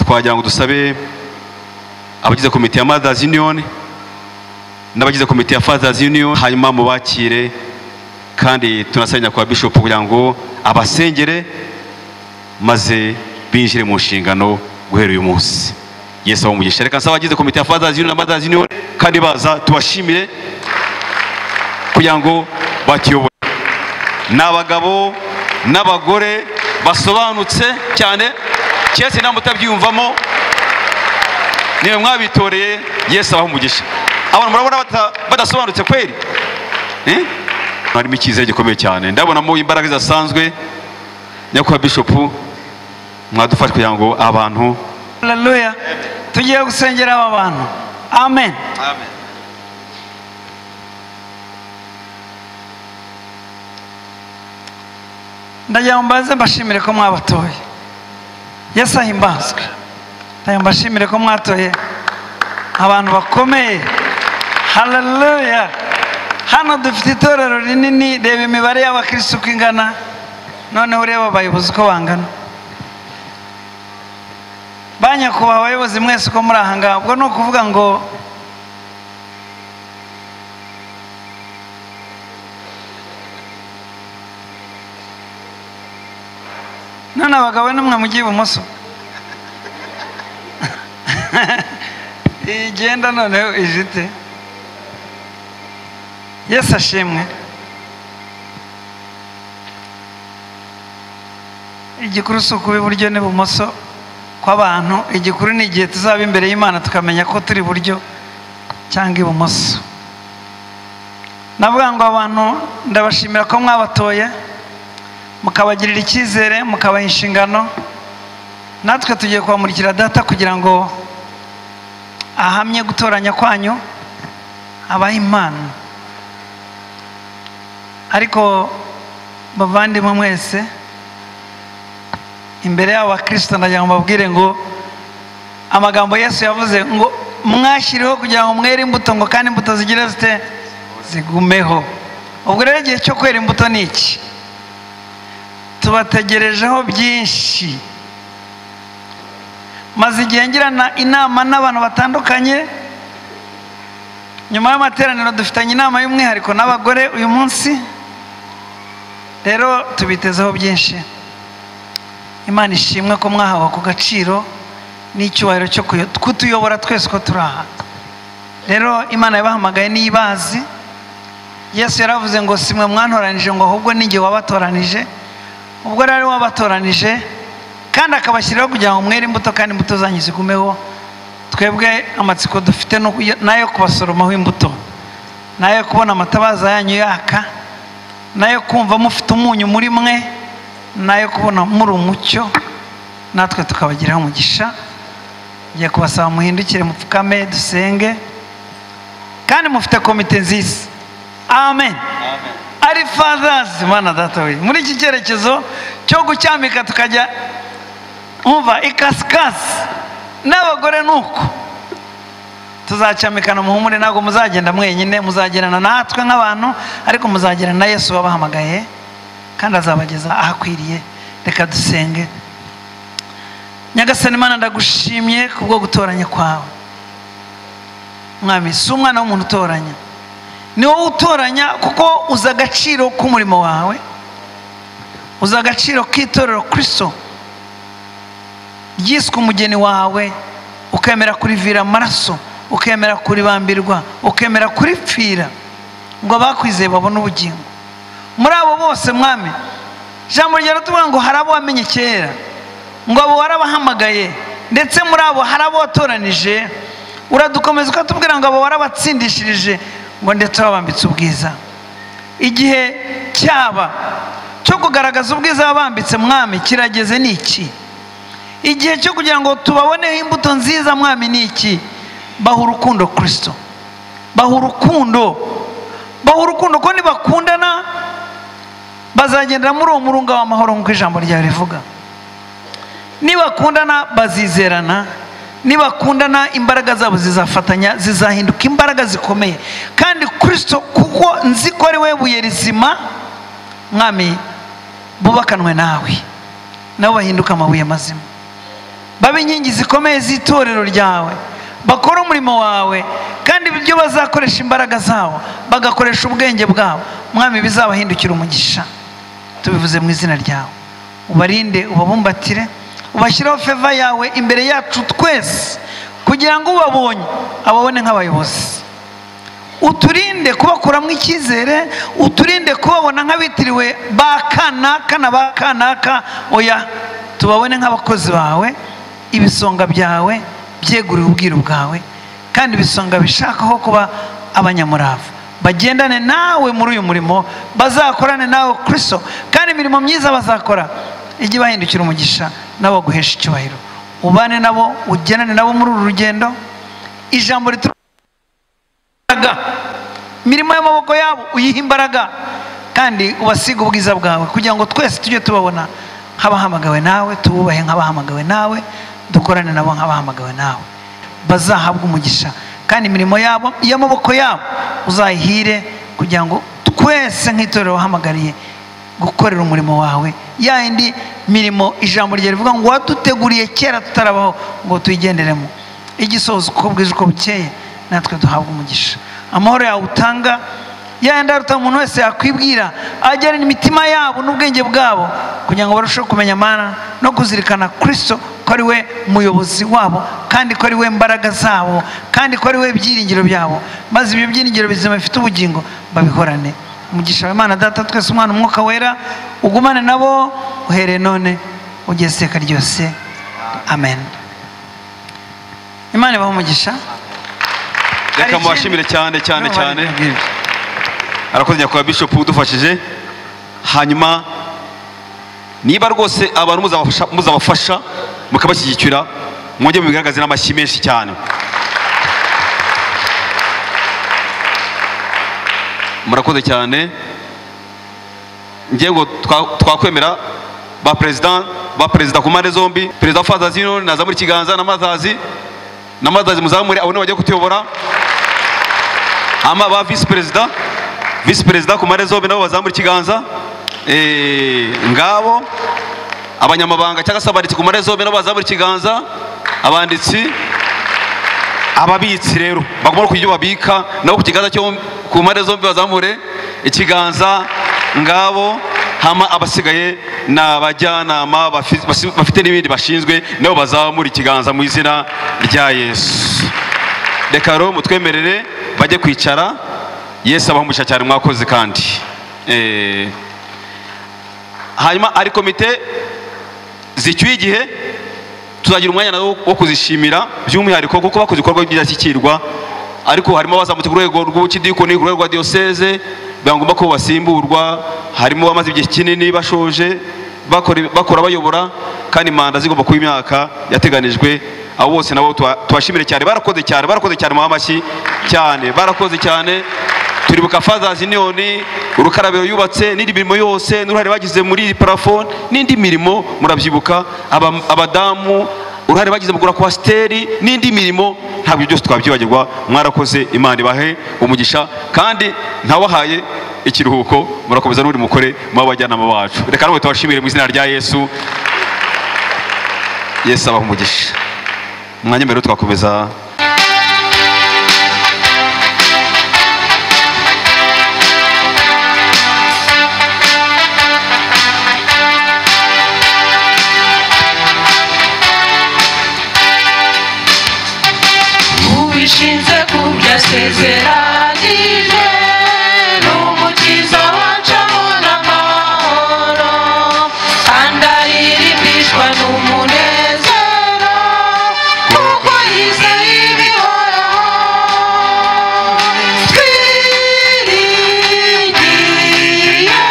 twagira ngo dusabe abagize komite ya Mothers Union n'abagize komite ya Fathers Union, hanyuma mubakire kandi tunasanya kwa Bishop kugira ngo abasengere maze binjire mu nshingano guhera uyu munsi. Yesu abumugisha. Reka nsaba abagize komite ya Fathers Union na Mothers Union kandi baza tubashimire kugira ngo batiyobore. N'abagabo n'abagore basobanutse cyane, cyese namwe mutabyumvamo niwe mwabitoreye. Yesu abumugisha. Abantu murabona badasobanutse kweli? Harimo icyizere gikomeye cyane, ndabonamo imbaraga zidasanzwe. Nyakubahwa Bishop mwadufasha kugira ngo abantu, haleluya, tugiye gusengera aba bantu. Amen, amen. ndagira ngo mbaze mbashimire ko mwabatoye. Yesu ahimbazwe. ndagira ngo mbashimire ko mwatoye abantu bakomeye. Haleluya. Hano dufite itorero rinini, reba imibare y'abakristo uko ingana, noneho ureba abayobozi uko bangana. Banyakubahwa abayobozi mwese uko muri aha ngaha, ubwo ni ukuvuga ngo none abagabo nimwe mugiye ibumoso igenda noneho ijite. Yesu ashimwe. Igikuru si ukuba iburyo n'ibumoso kw'abantu, igikuru ni igihe tuzaba imbere y'Imana tukamenya ko turi iburyo cyangwa ibumoso. Navuga ngo abantu ndabashimira ko mwabatoye, mukabagirira icyizere, mukabaha inshingano. Natwe tugiye kubamurikira data kugira ngo ahamye gutoranya kwanyu, abaha impano. Ariko bavandimwe mwese, imbere y'abakristo ndagira ngo mbabwire ngo amagambo Yesu yavuze ngo mwashyiriho kugira ngo mwere imbuto, ngo kandi imbuto zigire zite zigumeho. Ubwo rero igihe cyo kwera imbuto ni iki? Tubategerejeho byinshi. Maze igihe ngirana inama n'abantu batandukanye. Nyuma y'amateraniro dufitanye inama y'umwihariko n'abagore uyu munsi. Rero tubitezeho byinshi. Imana ishimwe ko mwahawe ku gaciro n'icyubahiro cyo kutuyobora twese ko turaha. Rero Imana yabahamagaye n'ibazi. Yesu yaravuze ngo simwe mwantoranije, ngo ahubwo ni njye wabatoranije. Ubwo rero wabatoranije kandi akabashyiraho kugira ngo mwere imbuto kandi imbuto zanyu zigumeho. Twebwe amatsiko dufite nayo kubasoromaho imbuto, nayo kubona amatabaza yanyu yaka, nayo kumva mufite umunyu muri mwe, nayo kubona muri umucyo, natwe tukabagiraho umugisha. Ngiye kubasaba muhindukire mupfukame dusenge, kandi mufite komite nziza. Amen, amen. Ari Fathers, Mana Data we, muri iki cyerekezo cyo gucyamika tukajya umva ikasikasi n'abagore nuko tuzacyamikana muhumure. Ntabwo muzagenda mwenyine, muzagerana natwe nk'abantu, ariko muzagerana na Yesu wabahamagaye kandi azabageza ahakwiriye. Reka dusenge. Nyagasani Mana, ndagushimye kubwo gutoranya kwawe. Mwami, si umwana w'umuntu utoranya, ni wowe utoranya, kuko uzi agaciro k'umurimo wawe, uzi agaciro k'itorero Kristo ryiswe umugeni wawe, ukemera kurivira amaraso, ukemera kuribambirwa, ukemera kuripfira ngo abakwizeye babone ubugingo. Muri abo bose Mwami, ijambo ryawe tuvuga ngo hari abo wamenye kera, ngo abo warabahamagaye, ndetse muri abo hari abo watoranije. Uradukomeza ukatubwira ngo abo warabatsindishirije, ngo ndetse wabambitse ubwiza. Igihe cyaba cyo kugaragaza ubwiza wabambitse Mwami kirageze. Ni iki? Igihe cyo kugira ngo tubaboneho imbuto nziza Mwami ni iki? Baha urukundo Kristo, baha urukundo, baha urukundo, ko nibakundana bazagendera muri uwo murunga w'amahoro nk'uko ijambo ryawe rivuga. Nibakundana bazizerana, nibakundana imbaraga zabo zizafatanya, zizahinduka imbaraga zikomeye. Kandi Kristo, kuko nzi ko ari we buye rizima Mwami, bubakanwe nawe, nabo bahinduka amabuye mazima. babe inkingi zikomeye z'itorero ryawe, bakore umurimo wawe, kandi ibyo bazakoresha imbaraga zabo bagakoresha ubwenge bwabo, mwami bizabahindukira umugisha. Tubivuze mu izina ryawe, ubarinde, ubabumbatire, ubashyireho feva yawe imbere yacu twese, kugira ngo ubabonye ababone nk'abayobozi. Uturinde kubakuramo icyizere, uturinde kubabona nk'abitiriwe ba kanaka na ba kanaka, oya tubabone nk'abakozi bawe, ibisonga byawe byeguriwe ubwiru bwawe, kandi ibisonga bishakaho kuba abanyamurava, bagendane nawe muri uyu murimo, bazakorane nawe Kristo, kandi imirimo myiza bazakora ijye bahindukira umugisha, nabo guhesha icyubahiro. Ubane nabo, ugenane nabo muri uru rugendo, ijambo rituraga, imirimo y'amaboko yabo uyiha imbaraga, kandi ubasiga ubwiza bwawe, kugira ngo twese tujye tubabona nk'abahamagawe nawe, tububahe nk'abahamagawe nawe, dukorane nabo nk'abahamagawe nawe, bazahabwa umugisha, kandi imirimo yabo y'amaboko yabo uzayihire, kugira ngo twese nk'itorero wahamagariye gukorera umurimo wawe, ya yindi mirimo ijambo rye rivuga ngo waduteguriye kera tutarabaho ngo tuyigenderemo, igisohoza uko bwije uko bukeye, natwe duhabwa umugisha. Amahoro yawe utanga ya yandi aruta umuntu wese yakwibwira, ajyana imitima yabo n'ubwenge bwabo, kugira ngo barusheho kumenya Mana no kuzirikana Kristo ko ari we muyobozi wabo, kandi ko ari we mbaraga zabo, kandi ko ari we byiringiro byabo, maze ibyo byiringiro bizima bifite ubugingo babihorane. Umugisha w'Imana Data twese, Umwana, Umwuka Wera ugumane nabo uhereye none ugeze iteka ryose. Amen. Imana ibahe umugisha. Reka mubashimire cyane cyane cyane, arakoze nyakubahwa Bishop udufashije. Hanyuma niba rwose abantu muzabafasha mukabashyigikira, mwongere mubigaragaze n'amashyi menshi cyane. Murakoze cyane. Ngiye twakwemera ba perezida ku mpande zombi, perezida wa Fathers Union naza muri kiganza, na Mother's muzamure abone bajye kutuyobora, ama ba vice perezida ku mpande zombi nabo bazamura ikiganza, ngabo abanyamabanga cyangwa se abanditsi ku mpande zombi nabo bazamura ikiganza, abanditsi, ababitsi rero bagomba kugira babika nabo ku kiganza cyo ku mpande zombi bazamure ikiganza, ngabo hama abasigaye n'abajyanama bafite n'ibindi bashinzwe nabo bazamura ikiganza mu izina rya Yesu. Reka rero mutwemerere bajye kwicara. Yesu abahumusha cyane, mwakoze kandi. Hanyuma ari komite zicyuye igihe, tuzagira umwanya wo kuzishimira by'umwihariko kuko bakoze ibikorwa by'indashyikirwa, ariko harimo abazamutse ku rwego rw'ubukidikoni, ku rwego rwa diyoseze, bangomba ko basimburwa, harimo bamaze igihe kinini bashoje bakora bayobora, kandi manda zigomba kuba imyaka yateganijwe. Abo bose nabo tubashimire cyane, barakoze cyane mu amashyi cyane, barakoze cyane. Turibuka Fathers Union, urukarabiro yubatse, n'indi mirimo yose n'uruhare bagize muri parafone, n'indi mirimo murabyibuka, abadamu uruhare bagize mu kugura kwasiteri, n'indi mirimo, ntabwo byose twabyibagirwa. Mwarakoze, Imana ibahe umugisha, kandi ntawahaye ikiruhuko, murakomeza n'uri mukore mu bajyanama bacu. Reka nawe tubashimire mu izina rya Yesu. Yesu abahe umugisha. Mwanya mbere twakomeza. Uwishinze kubyasezeranije, n'umukiza wacu abona amahoro, kandi aririmbishwa n'umunezero, kuko yizeye ibihoraho. Twiringiye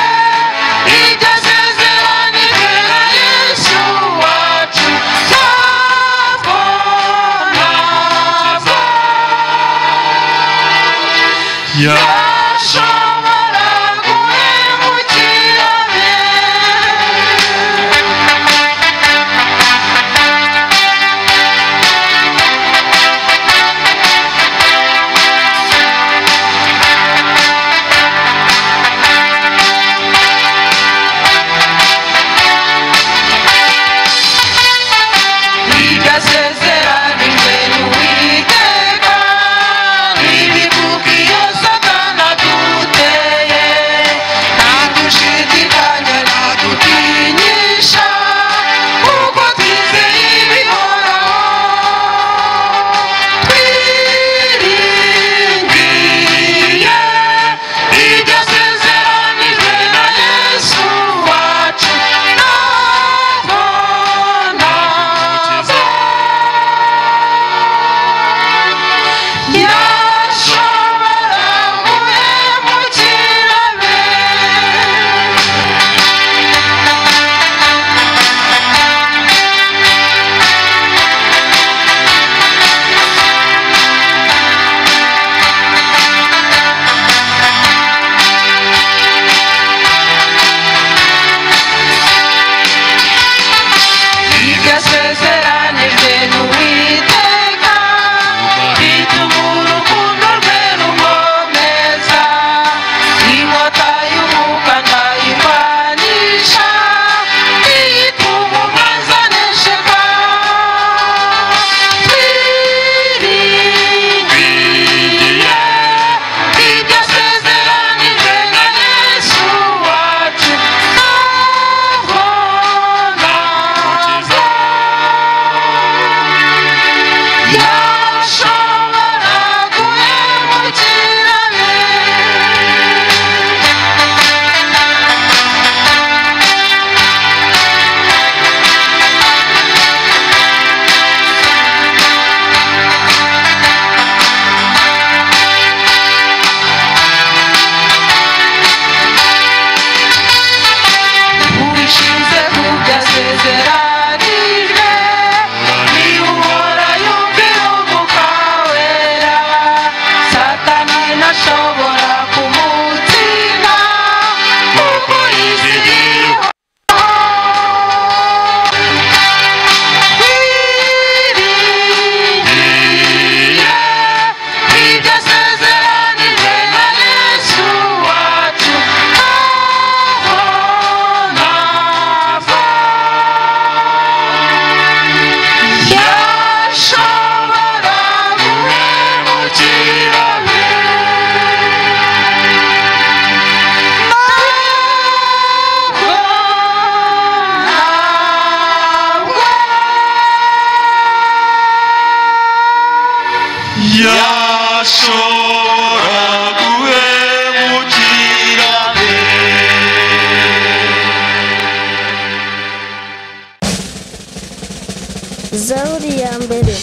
iryo sezeranijwe na Yesu wacu, ntabwo yashobora guhemukira be. yashobora guhemukira be. Zaburi ya mbere.